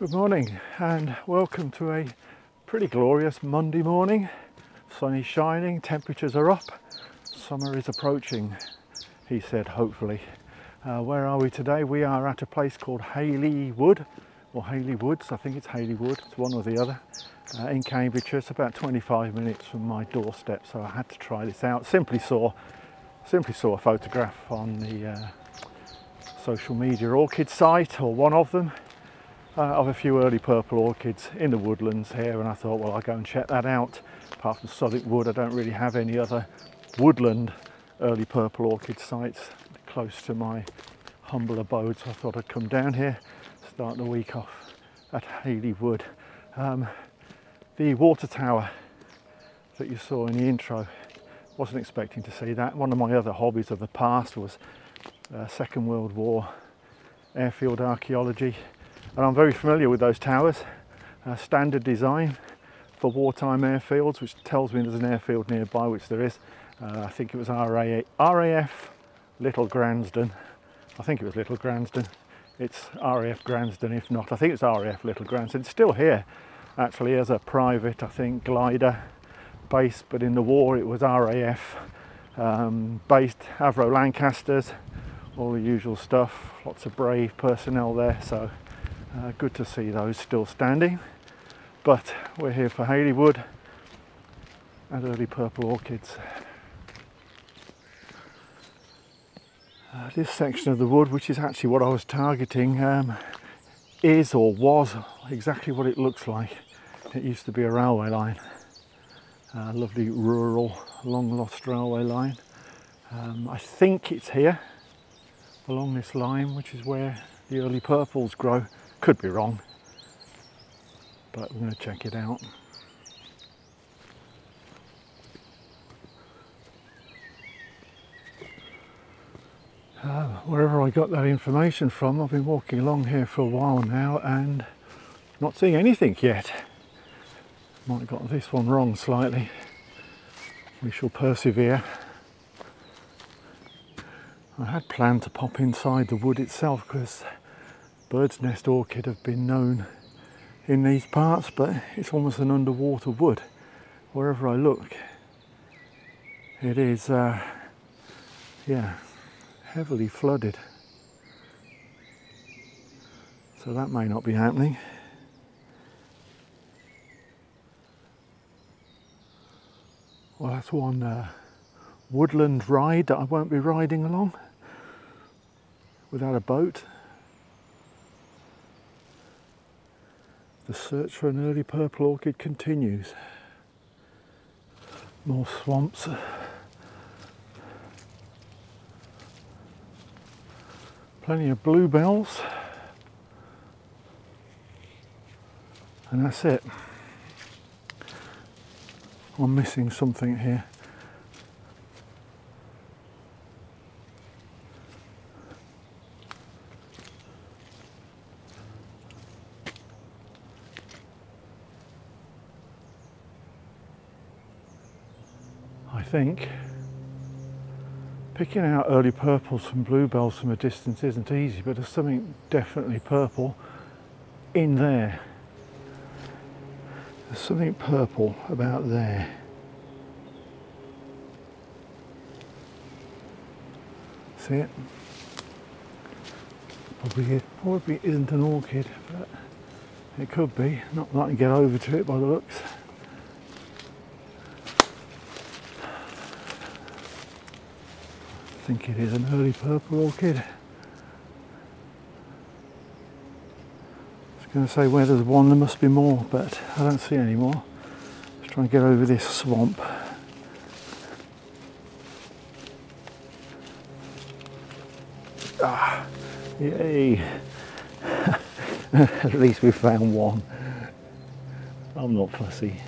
Good morning and welcome to a pretty glorious Monday morning. Sun is shining, temperatures are up, summer is approaching, he said, hopefully. Where are we today? We are at a place called Hayley Wood, or Hayley Woods, I think it's Hayley Wood, it's one or the other, in Cambridgeshire. It's about 25 minutes from my doorstep, so I had to try this out. Simply saw a photograph on the social media orchid site, or one of them, of a few early purple orchids in the woodlands here, and I thought, well, I'll go and check that out. Apart from Southwick Wood, I don't really have any other woodland early purple orchid sites close to my humble abode, so I thought I'd come down here, start the week off at Hayley Wood. The water tower that you saw in the intro, wasn't expecting to see that. One of my other hobbies of the past was Second World War airfield archaeology, and I'm very familiar with those towers. Standard design for wartime airfields, which tells me there's an airfield nearby, which there is. I think it was RAF Little Gransden. I think it was Little Gransden. It's RAF Gransden if not. I think it's RAF Little Gransden. It's still here actually as a private, I think, glider base, but in the war it was RAF based, Avro Lancasters, all the usual stuff, lots of brave personnel there, so good to see those still standing. But we're here for Hayley Wood and Early Purple Orchids. This section of the wood, which is actually what I was targeting, is or was exactly what it looks like. It used to be a railway line, a lovely rural, long lost railway line. I think it's here, along this line, which is where the early purples grow. Could be wrong, but we're going to check it out. Wherever I got that information from, I've been walking along here for a while now and not seeing anything yet. Might have got this one wrong slightly. We shall persevere. I had planned to pop inside the wood itself because bird's nest orchid have been known in these parts, but it's almost an underwater wood. Wherever I look, it is, yeah, heavily flooded. So that may not be happening. Well, that's one woodland ride that I won't be riding along without a boat. The search for an early purple orchid continues. More swamps. Plenty of bluebells. And that's it. I'm missing something here. I think picking out early purples from bluebells from a distance isn't easy, but there's something definitely purple in there. There's something purple about there. See it? Probably isn't an orchid, but it could be. Not that I can get over to it by the looks. I think it is an early purple orchid. I was going to say where there's one there must be more, but I don't see any more. Let's try and get over this swamp. Ah, yay! At least we found one. I'm not fussy.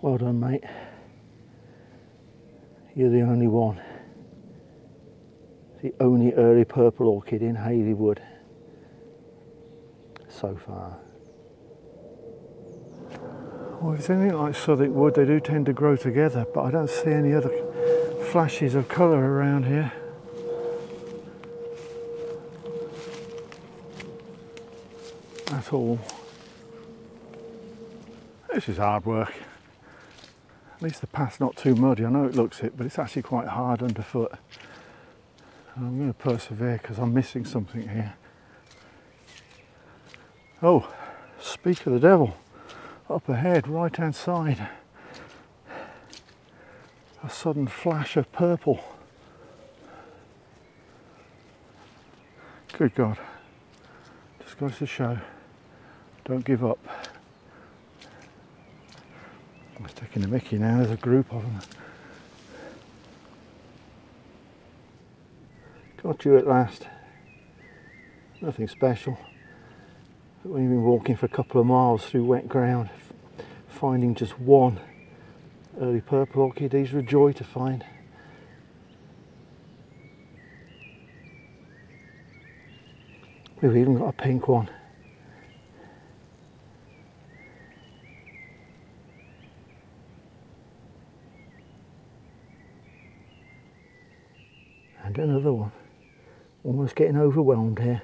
Well done, mate. You're the only one. The only early purple orchid in Hayley Wood so far. Well, if it's anything like Southwick Wood, they do tend to grow together, but I don't see any other flashes of colour around here. at all. This is hard work. At least the path's not too muddy. I know it looks it, but it's actually quite hard underfoot. And I'm going to persevere because I'm missing something here. Oh, speak of the devil. Up ahead, right hand side. A sudden flash of purple. Good God. Just goes to show. Don't give up. I'm taking the mickey now, there's a group of them. Got you at last. Nothing special. But when you've been walking for a couple of miles through wet ground, finding just one early purple orchid, these are a joy to find. We've even got a pink one. And another one. Almost getting overwhelmed here.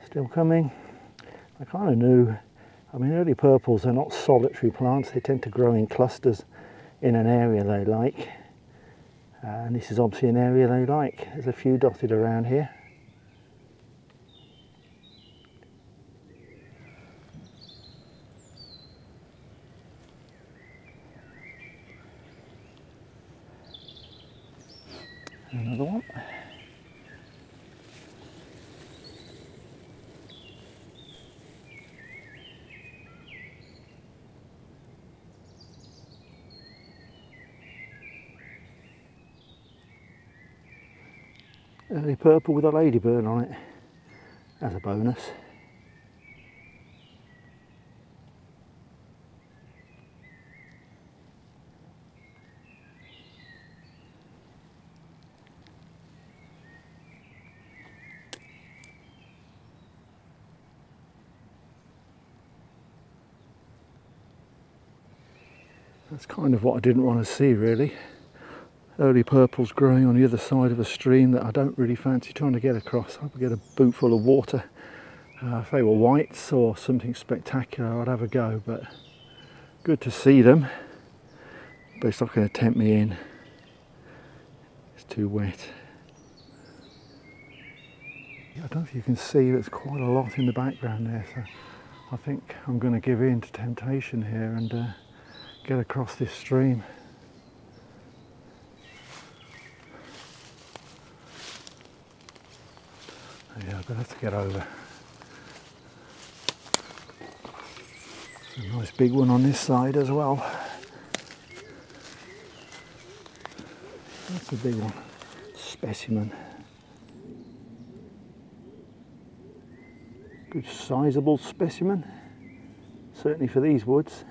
Still coming. I kind of knew, I mean, early purples are not solitary plants, they tend to grow in clusters in an area they like. And this is obviously an area they like. There's a few dotted around here. Another one. Early purple with a ladybird on it as a bonus. That's kind of what I didn't want to see, really. Early purples growing on the other side of a stream that I don't really fancy trying to get across. I would get a boot full of water. If they were whites or something spectacular, I'd have a go, but good to see them. But it's not going to tempt me in. It's too wet. I don't know if you can see, there's quite a lot in the background there, so I think I'm going to give in to temptation here and get across this stream. Yeah, I'm going to have to get over. There's a nice big one on this side as well. That's a big one. Specimen. Good sizable specimen. Certainly for these woods.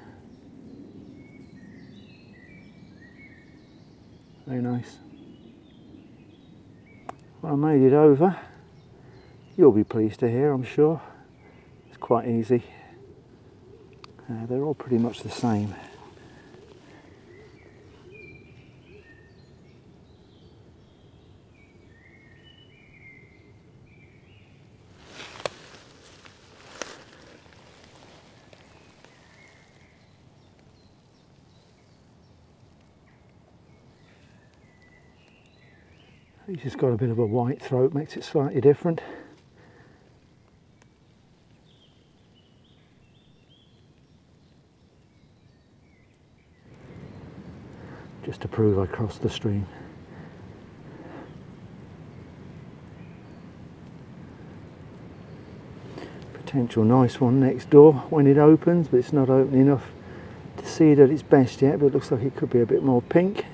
Very nice. Well, I made it over. You'll be pleased to hear, I'm sure. It's quite easy. They're all pretty much the same. He's just got a bit of a white throat, makes it slightly different. Just to prove I crossed the stream. Potential nice one next door when it opens, but it's not open enough to see it at its best yet, but it looks like it could be a bit more pink.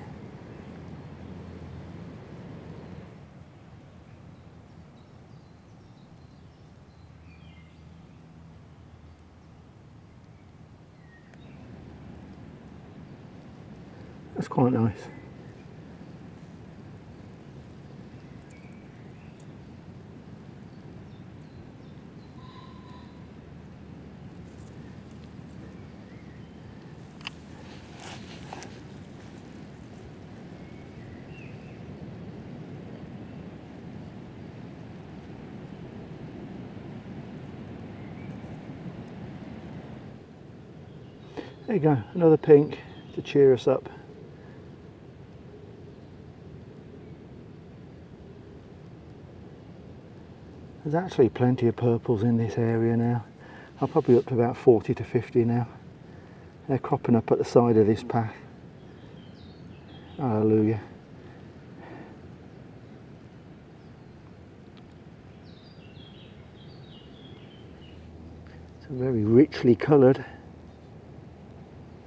That's quite nice. There you go, another pink to cheer us up. There's actually plenty of purples in this area now. I'm probably up to about 40 to 50 now. They're cropping up at the side of this path. Hallelujah. It's a very richly coloured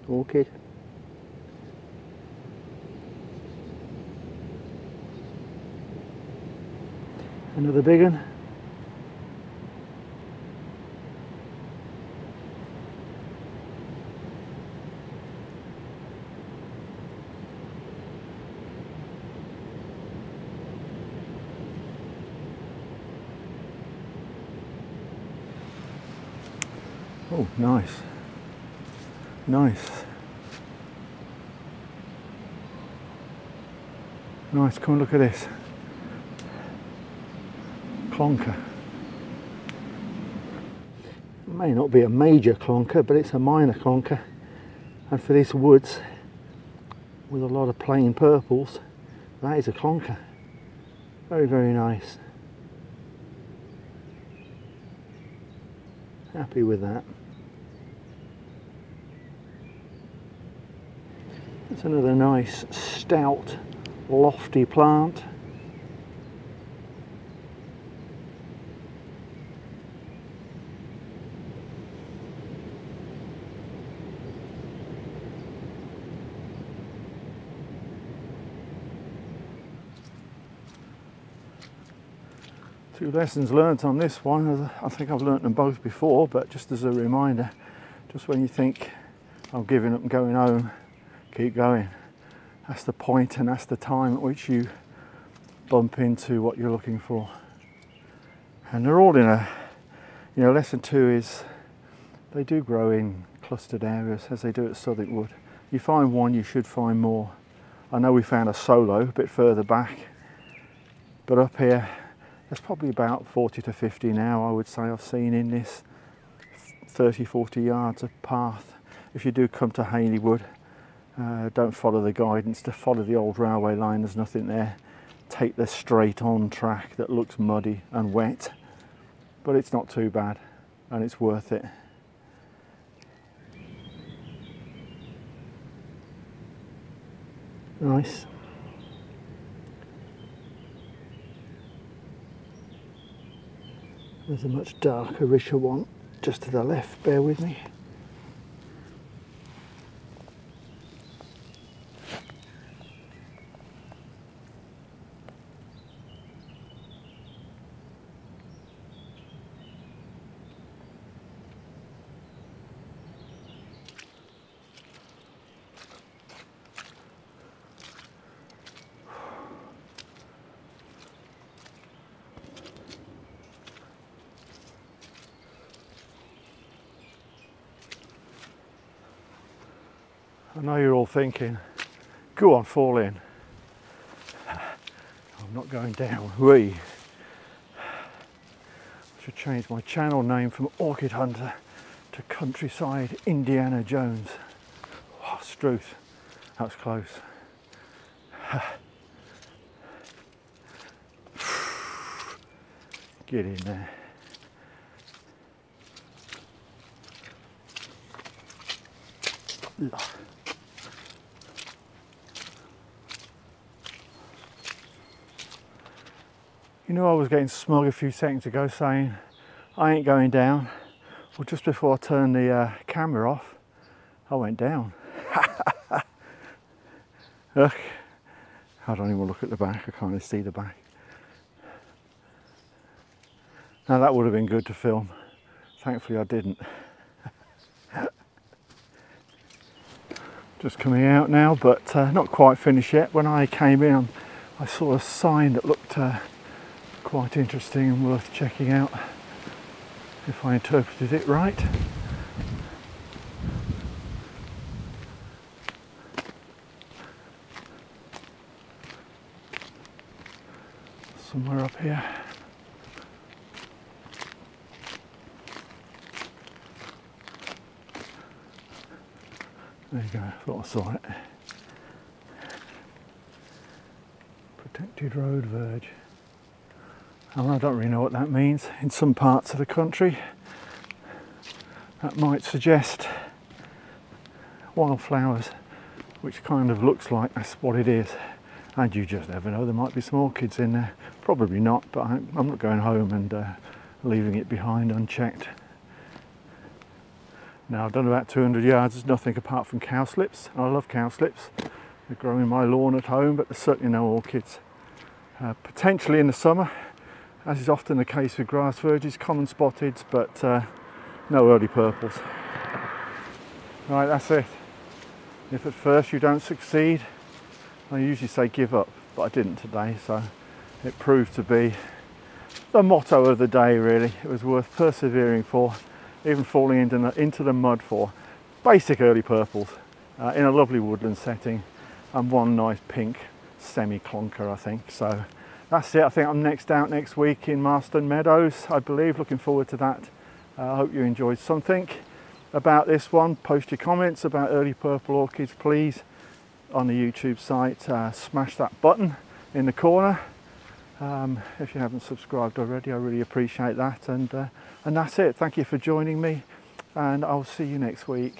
orchid. Another big one. Oh, nice. Nice. Nice, come and look at this. Clonker. It may not be a major clonker, but it's a minor clonker. And for this woods, with a lot of plain purples, that is a clonker. Very, very nice. Happy with that. That's another nice, stout, lofty plant. Two lessons learnt on this one. I think I've learnt them both before, but just as a reminder, just when you think I'm giving up and going home, keep going. That's the point, and that's the time at which you bump into what you're looking for. And they're all in a, lesson 2 is they do grow in clustered areas as they do at Southwark Wood. You find one, you should find more. I know we found a solo a bit further back, but up here there's probably about 40 to 50 now, I would say, I've seen in this 30-40 yards of path. If you do come to Hayley Wood, don't follow the guidance, to follow the old railway line, there's nothing there. Take the straight on track that looks muddy and wet, but it's not too bad and it's worth it. Nice. There's a much darker, richer one just to the left, bear with me. I know you're all thinking, go on, fall in. I'm not going down. I should change my channel name from Orchid Hunter to Countryside Indiana Jones. Oh, Struth, that was close. Get in there. You know, I was getting smug a few seconds ago saying I ain't going down. Well, just before I turned the camera off, I went down. Ugh. I don't even look at the back, I can't even see the back. Now that would have been good to film. Thankfully I didn't. Just coming out now, but not quite finished yet. When I came in, I saw a sign that looked quite interesting and worth checking out, if I interpreted it right. Somewhere up here. There you go, thought I saw it. Protected road verge. And I don't really know what that means. In some parts of the country, that might suggest wildflowers, which kind of looks like that's what it is. And you just never know, there might be some orchids in there. Probably not, but I'm not going home and leaving it behind unchecked. Now I've done about 200 yards, there's nothing apart from cowslips. I love cowslips. They grow in my lawn at home, but there's certainly no orchids. Potentially in the summer, as is often the case with grass verges, common spotteds, but no early purples. Right, that's it. If at first you don't succeed, I usually say give up, but I didn't today, so it proved to be the motto of the day really. It was worth persevering for, even falling into the mud for. Basic early purples in a lovely woodland setting, and one nice pink semi-clonker I think. So that's it. I think I'm out next week in Marston Meadows, I believe. Looking forward to that. I hope you enjoyed something about this one. Post your comments about early purple orchids please on the YouTube site. Smash that button in the corner if you haven't subscribed already. I really appreciate that, and that's it. Thank you for joining me, and I'll see you next week.